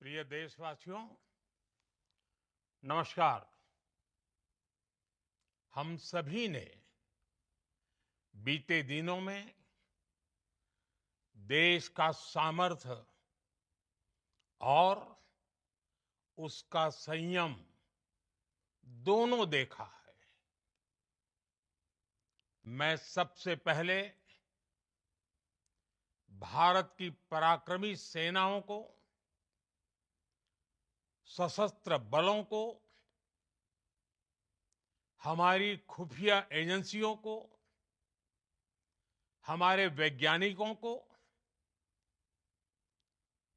प्रिय देशवासियों, नमस्कार। हम सभी ने बीते दिनों में देश का सामर्थ्य और उसका संयम दोनों देखा है। मैं सबसे पहले भारत की पराक्रमी सेनाओं को, सशस्त्र बलों को, हमारी खुफिया एजेंसियों को, हमारे वैज्ञानिकों को,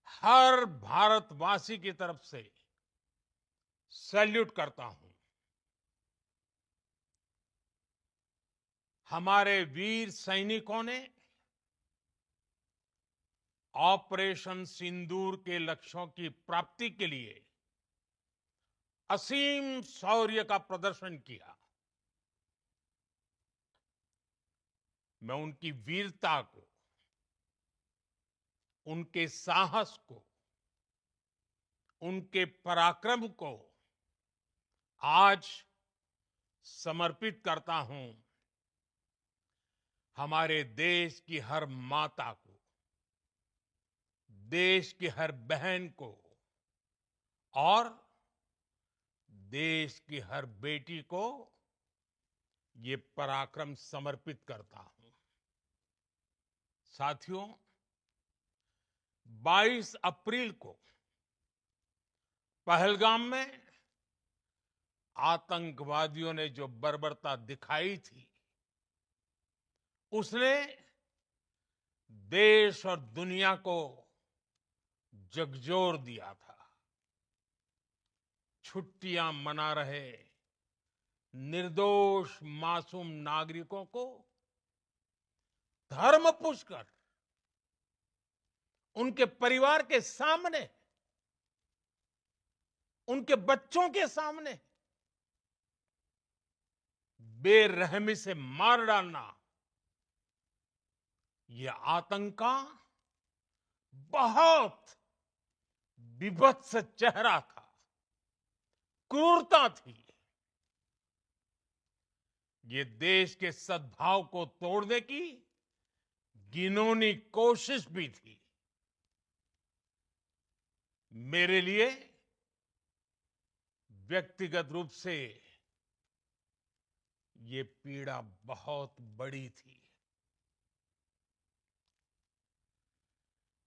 हर भारतवासी की तरफ से सैल्यूट करता हूं। हमारे वीर सैनिकों ने ऑपरेशन सिंदूर के लक्ष्यों की प्राप्ति के लिए असीम शौर्य का प्रदर्शन किया। मैं उनकी वीरता को, उनके साहस को, उनके पराक्रम को आज समर्पित करता हूं हमारे देश की हर माता को, देश की हर बहन को और देश की हर बेटी को ये पराक्रम समर्पित करता हूं। साथियों, 22 अप्रैल को पहलगाम में आतंकवादियों ने जो बर्बरता दिखाई थी, उसने देश और दुनिया को झकझोर दिया था। छुट्टियां मना रहे निर्दोष मासूम नागरिकों को धर्म पूछकर उनके परिवार के सामने, उनके बच्चों के सामने बेरहमी से मार डालना, यह आतंक का बहुत विभत्स चेहरा था, क्रूरता थी। ये देश के सद्भाव को तोड़ने की घिनौनी कोशिश भी थी। मेरे लिए व्यक्तिगत रूप से ये पीड़ा बहुत बड़ी थी।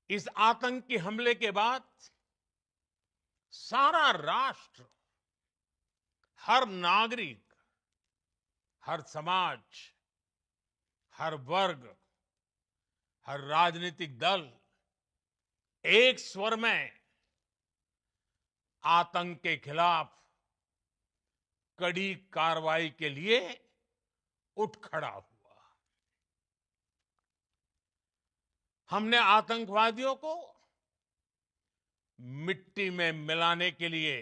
इस आतंकी हमले के बाद सारा राष्ट्र, हर नागरिक, हर समाज, हर वर्ग, हर राजनीतिक दल एक स्वर में आतंक के खिलाफ कड़ी कार्रवाई के लिए उठ खड़ा हुआ। हमने आतंकवादियों को मिट्टी में मिलाने के लिए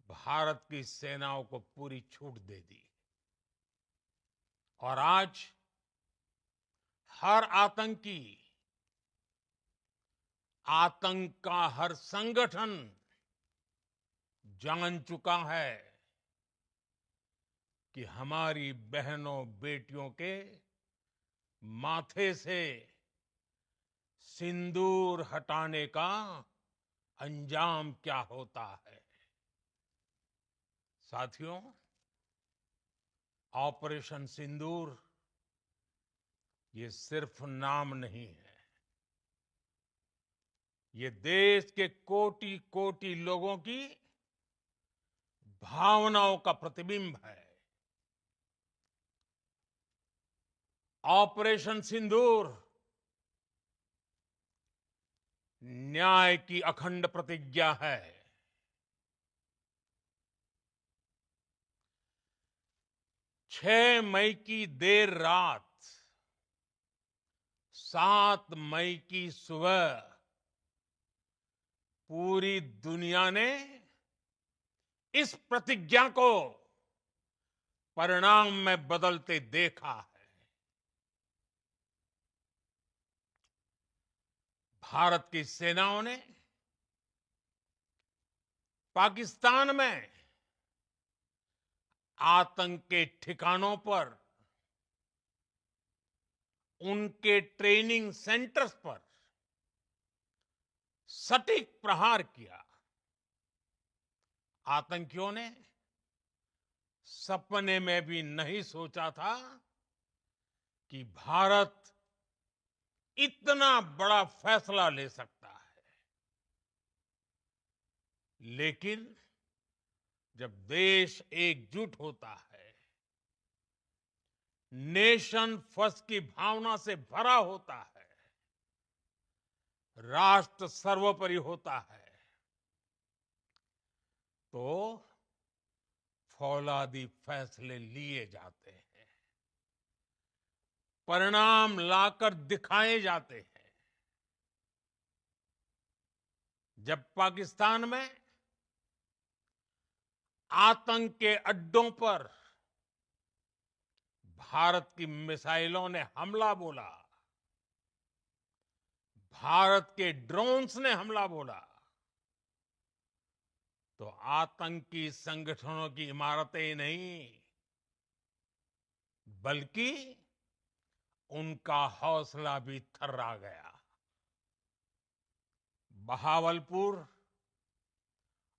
भारत की सेनाओं को पूरी छूट दे दी और आज हर आतंकी, आतंक का हर संगठन जान चुका है कि हमारी बहनों बेटियों के माथे से सिंदूर हटाने का अंजाम क्या होता है। साथियों, ऑपरेशन सिंदूर ये सिर्फ नाम नहीं है, ये देश के कोटि कोटि लोगों की भावनाओं का प्रतिबिंब है। ऑपरेशन सिंदूर न्याय की अखंड प्रतिज्ञा है। 6 मई की देर रात, 7 मई की सुबह पूरी दुनिया ने इस प्रतिज्ञा को परिणाम में बदलते देखा है। भारत की सेनाओं ने पाकिस्तान में आतंक के ठिकानों पर, उनके ट्रेनिंग सेंटर्स पर सटीक प्रहार किया। आतंकियों ने सपने में भी नहीं सोचा था कि भारत इतना बड़ा फैसला ले सकता है। लेकिन जब देश एकजुट होता है, नेशन फर्स्ट की भावना से भरा होता है, राष्ट्र सर्वोपरि होता है, तो फौलादी फैसले लिए जाते हैं, परिणाम लाकर दिखाए जाते हैं। जब पाकिस्तान में आतंक के अड्डों पर भारत की मिसाइलों ने हमला बोला, भारत के ड्रोन्स ने हमला बोला, तो आतंकी संगठनों की इमारतें ही नहीं, बल्कि उनका हौसला भी थर्रा गया। बहावलपुर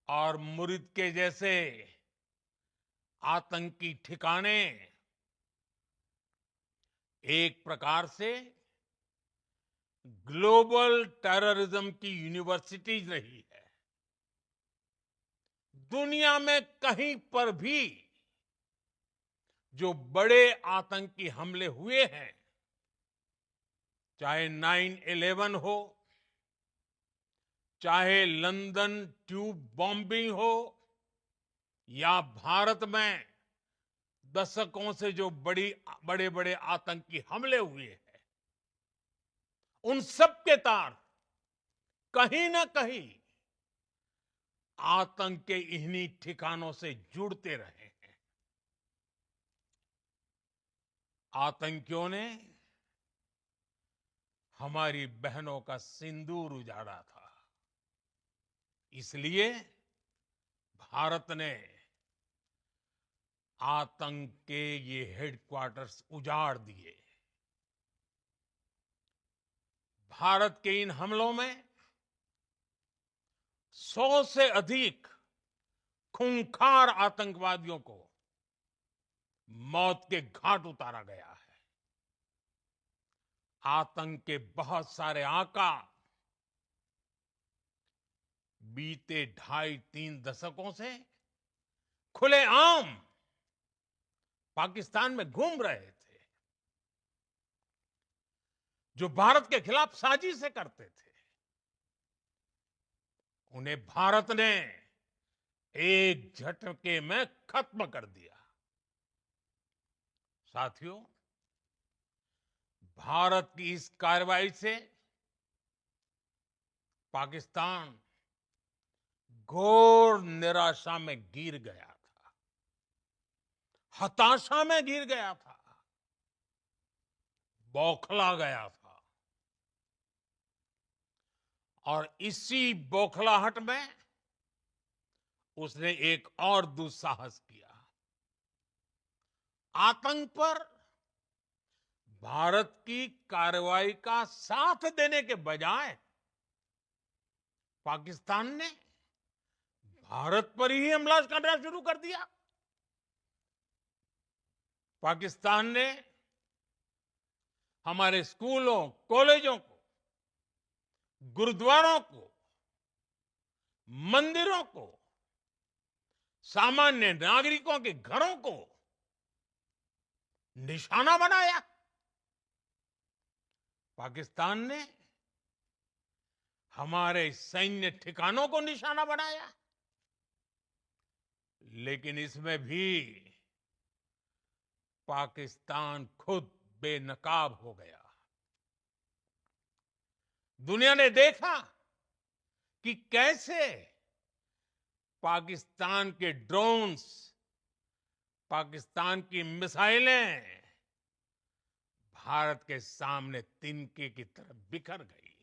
और मुरिद के जैसे आतंकी ठिकाने एक प्रकार से ग्लोबल टेररिज्म की यूनिवर्सिटीज रही है। दुनिया में कहीं पर भी जो बड़े आतंकी हमले हुए हैं, चाहे 9/11 हो, चाहे लंदन ट्यूब बॉम्बिंग हो, या भारत में दशकों से जो बड़े बड़े आतंकी हमले हुए हैं, उन सब के तार कहीं ना कहीं आतंक के इन्हीं ठिकानों से जुड़ते रहे हैं। आतंकियों ने हमारी बहनों का सिंदूर उजाड़ा था, इसलिए भारत ने आतंक के ये हेडक्वार्टर्स उजाड़ दिए। भारत के इन हमलों में 100 से अधिक खूंखार आतंकवादियों को मौत के घाट उतारा गया है। आतंक के बहुत सारे आका बीते 2.5-3 दशकों से खुलेआम पाकिस्तान में घूम रहे थे, जो भारत के खिलाफ साजिशें करते थे। उन्हें भारत ने एक झटके में खत्म कर दिया। साथियों, भारत की इस कार्रवाई से पाकिस्तान घोर निराशा में गिर गया था, हताशा में गिर गया था, बौखला गया था। और इसी बौखलाहट में उसने एक और दुस्साहस किया। आतंक पर भारत की कार्रवाई का साथ देने के बजाय पाकिस्तान ने भारत पर ही हमला करना शुरू कर दिया। पाकिस्तान ने हमारे स्कूलों, कॉलेजों को, गुरुद्वारों को, मंदिरों को, सामान्य नागरिकों के घरों को निशाना बनाया। पाकिस्तान ने हमारे सैन्य ठिकानों को निशाना बनाया। लेकिन इसमें भी पाकिस्तान खुद बेनकाब हो गया। दुनिया ने देखा कि कैसे पाकिस्तान के ड्रोन्स, पाकिस्तान की मिसाइलें भारत के सामने तिनके की तरह बिखर गई।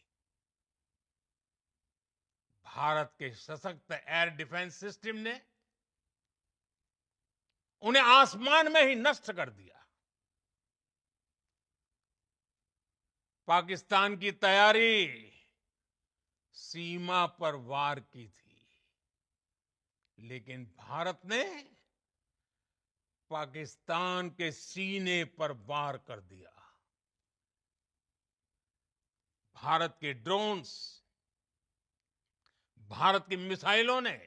भारत के सशक्त एयर डिफेंस सिस्टम ने उन्हें आसमान में ही नष्ट कर दिया। पाकिस्तान की तैयारी सीमा पर वार की थी, लेकिन भारत ने पाकिस्तान के सीने पर वार कर दिया। भारत के ड्रोन्स, भारत की मिसाइलों ने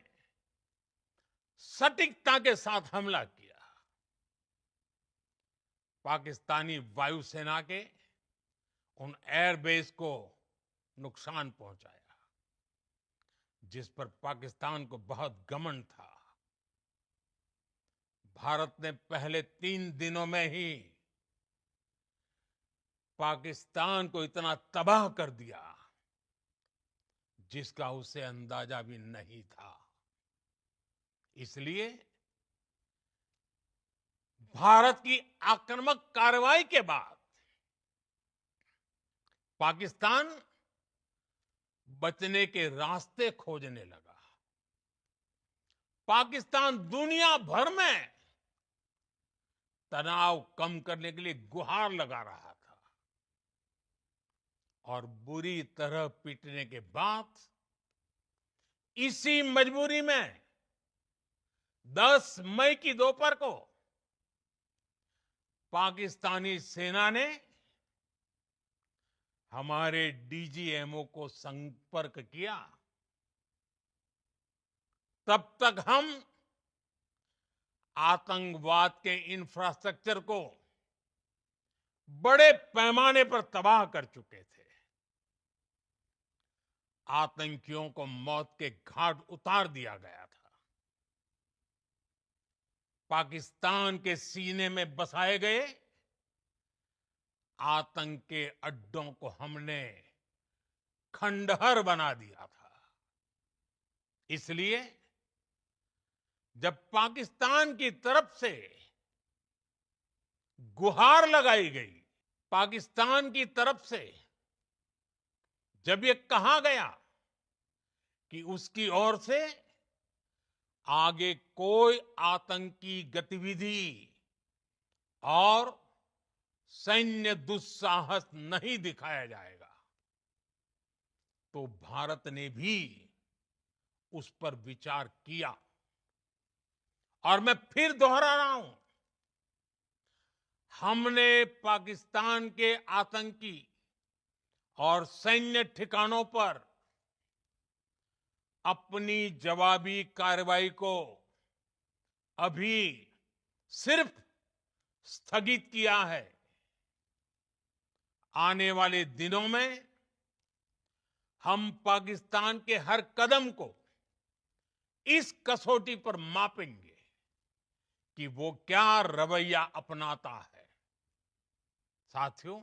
सटीकता के साथ हमला किया। पाकिस्तानी वायुसेना के उन एयरबेस को नुकसान पहुंचाया, जिस पर पाकिस्तान को बहुत घमंड था। भारत ने पहले 3 दिनों में ही पाकिस्तान को इतना तबाह कर दिया, जिसका उसे अंदाजा भी नहीं था। इसलिए भारत की आक्रामक कार्रवाई के बाद पाकिस्तान बचने के रास्ते खोजने लगा। पाकिस्तान दुनिया भर में तनाव कम करने के लिए गुहार लगा रहा था, और बुरी तरह पीटने के बाद इसी मजबूरी में 10 मई की दोपहर को पाकिस्तानी सेना ने हमारे डीजीएमओ को संपर्क किया। तब तक हम आतंकवाद के इंफ्रास्ट्रक्चर को बड़े पैमाने पर तबाह कर चुके थे। आतंकियों को मौत के घाट उतार दिया गया था। पाकिस्तान के सीने में बसाए गए आतंक के अड्डों को हमने खंडहर बना दिया था। इसलिए जब पाकिस्तान की तरफ से गुहार लगाई गई, पाकिस्तान की तरफ से जब ये कहा गया कि उसकी ओर से आगे कोई आतंकी गतिविधि और सैन्य दुस्साहस नहीं दिखाया जाएगा, तो भारत ने भी उस पर विचार किया। और मैं फिर दोहरा रहा हूं, हमने पाकिस्तान के आतंकी और सैन्य ठिकानों पर अपनी जवाबी कार्रवाई को अभी सिर्फ स्थगित किया है। आने वाले दिनों में हम पाकिस्तान के हर कदम को इस कसौटी पर मापेंगे कि वो क्या रवैया अपनाता है। साथियों,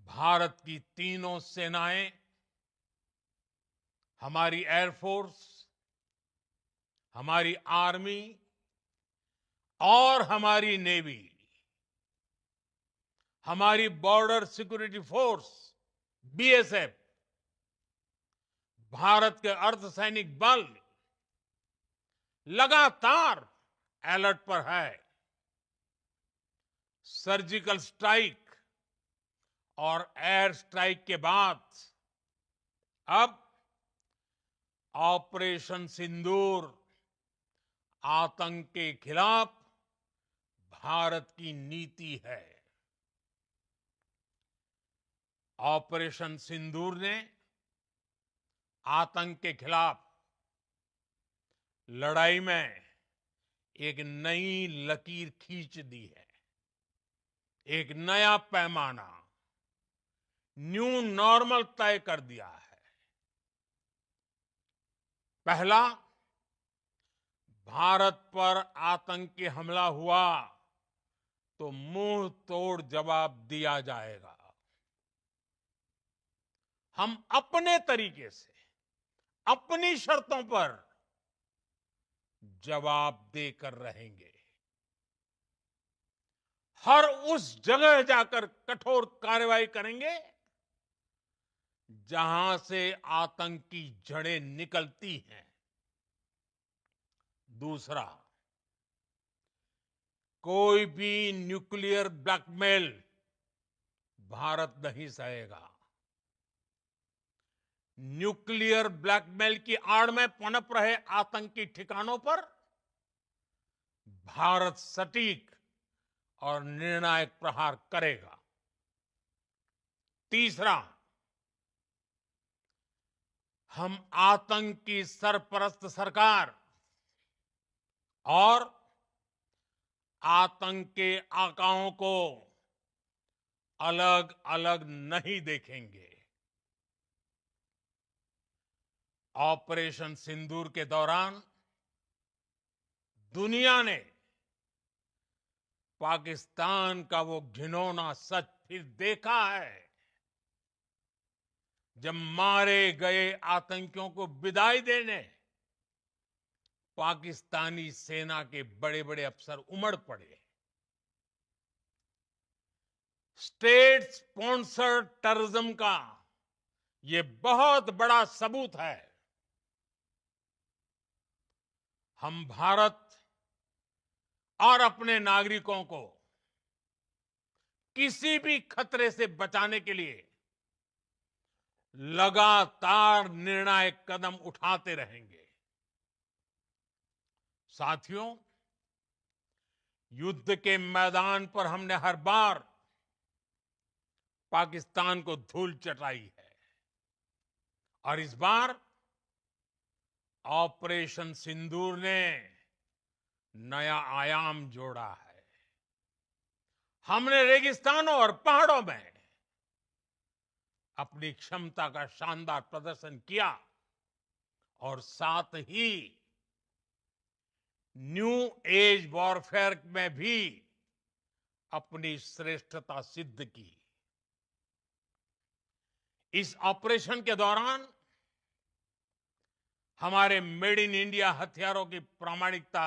भारत की तीनों सेनाएं, हमारी एयरफोर्स, हमारी आर्मी और हमारी नेवी, हमारी border security force BSF, Bharat के अर्धसैनिक बल लगातार अलर्ट पर है। सर्जिकल स्ट्राइक और एयर स्ट्राइक के बाद अब ऑपरेशन सिंदूर आतंक के खिलाफ भारत की नीति है। ऑपरेशन सिंदूर ने आतंक के खिलाफ लड़ाई में एक नई लकीर खींच दी है। एक नया पैमाना, न्यू नॉर्मल तय कर दिया है। पहला, भारत पर आतंकी हमला हुआ तो मुंह तोड़ जवाब दिया जाएगा। हम अपने तरीके से, अपनी शर्तों पर जवाब देकर रहेंगे। हर उस जगह जाकर कठोर कार्रवाई करेंगे जहां से आतंक की जड़ें निकलती हैं। दूसरा, कोई भी न्यूक्लियर ब्लैकमेल भारत नहीं सहेगा। न्यूक्लियर ब्लैकमेल की आड़ में पनप रहे आतंकी ठिकानों पर भारत सटीक और निर्णायक प्रहार करेगा। तीसरा, हम आतंक की सरपरस्त सरकार और आतंक के आकाओं को अलग अलग नहीं देखेंगे। ऑपरेशन सिंदूर के दौरान दुनिया ने पाकिस्तान का वो घिनौना सच फिर देखा है, जब मारे गए आतंकियों को विदाई देने पाकिस्तानी सेना के बड़े बड़े अफसर उमड़ पड़े। स्टेट स्पॉन्सर्ड टेररिज्म का ये बहुत बड़ा सबूत है। हम भारत और अपने नागरिकों को किसी भी खतरे से बचाने के लिए लगातार निर्णायक कदम उठाते रहेंगे। साथियों, युद्ध के मैदान पर हमने हर बार पाकिस्तान को धूल चटाई है और इस बार ऑपरेशन सिंदूर ने नया आयाम जोड़ा है। हमने रेगिस्तानों और पहाड़ों में अपनी क्षमता का शानदार प्रदर्शन किया और साथ ही न्यू एज वॉरफेयर में भी अपनी श्रेष्ठता सिद्ध की। इस ऑपरेशन के दौरान हमारे मेड इन इंडिया हथियारों की प्रामाणिकता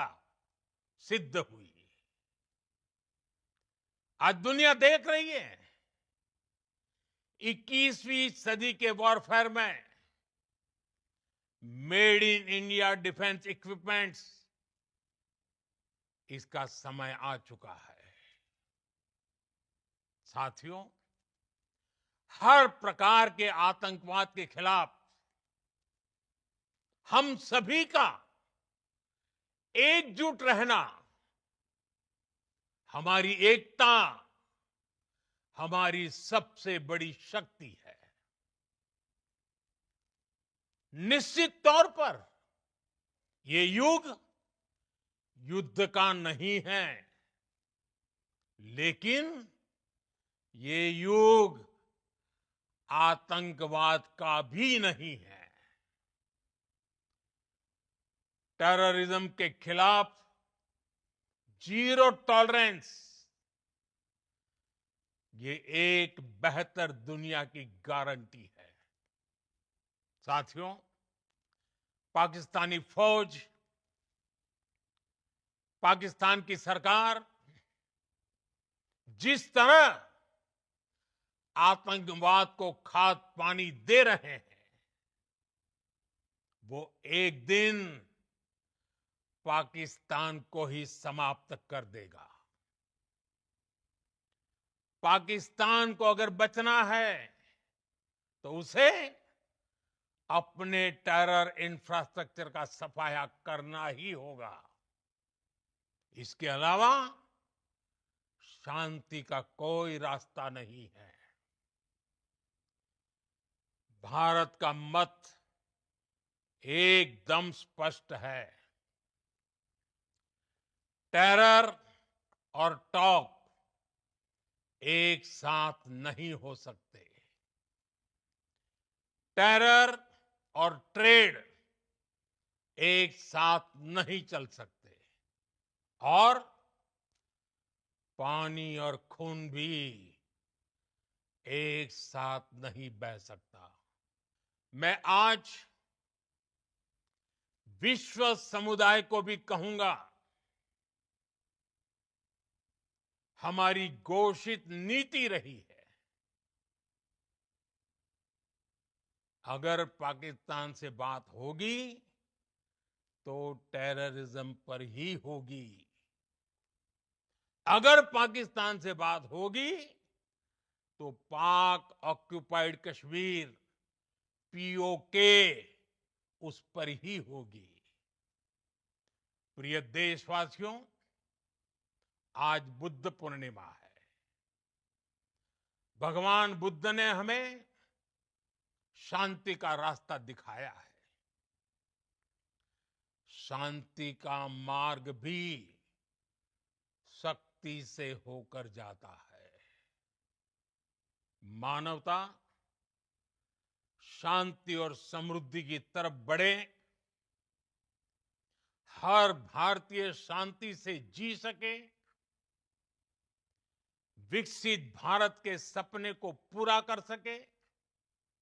सिद्ध हुई। आज दुनिया देख रही है 21वीं सदी के वॉरफेयर में made in India defence equipments, इसका समय आ चुका है। साथियों, हर प्रकार के आतंकवाद के खिलाफ हम सभी का एकजुट रहना, हमारी एकता हमारी सबसे बड़ी शक्ति है। निश्चित तौर पर ये युग युद्ध का नहीं है, लेकिन ये युग आतंकवाद का भी नहीं है। टेररिज्म के खिलाफ जीरो टॉलरेंस, ये एक बेहतर दुनिया की गारंटी है। साथियों, पाकिस्तानी फौज, पाकिस्तान की सरकार जिस तरह आतंकवाद को खाद पानी दे रहे हैं, वो एक दिन पाकिस्तान को ही समाप्त कर देगा। पाकिस्तान को अगर बचना है तो उसे अपने टेरर इंफ्रास्ट्रक्चर का सफाया करना ही होगा। इसके अलावा शांति का कोई रास्ता नहीं है। भारत का मत एकदम स्पष्ट है। टेरर और टॉप एक साथ नहीं हो सकते। टेरर और ट्रेड एक साथ नहीं चल सकते और पानी और खून भी एक साथ नहीं बह सकता। मैं आज विश्व समुदाय को भी कहूंगा, हमारी घोषित नीति रही है अगर पाकिस्तान से बात होगी तो टेररिज्म पर ही होगी। अगर पाकिस्तान से बात होगी तो पाक ऑक्युपाइड कश्मीर पीओके उस पर ही होगी। प्रिय देशवासियों, आज बुद्ध पूर्णिमा है। भगवान बुद्ध ने हमें शांति का रास्ता दिखाया है। शांति का मार्ग भी शक्ति से होकर जाता है। मानवता शांति और समृद्धि की तरफ बढ़े, हर भारतीय शांति से जी सके, विकसित भारत के सपने को पूरा कर सके,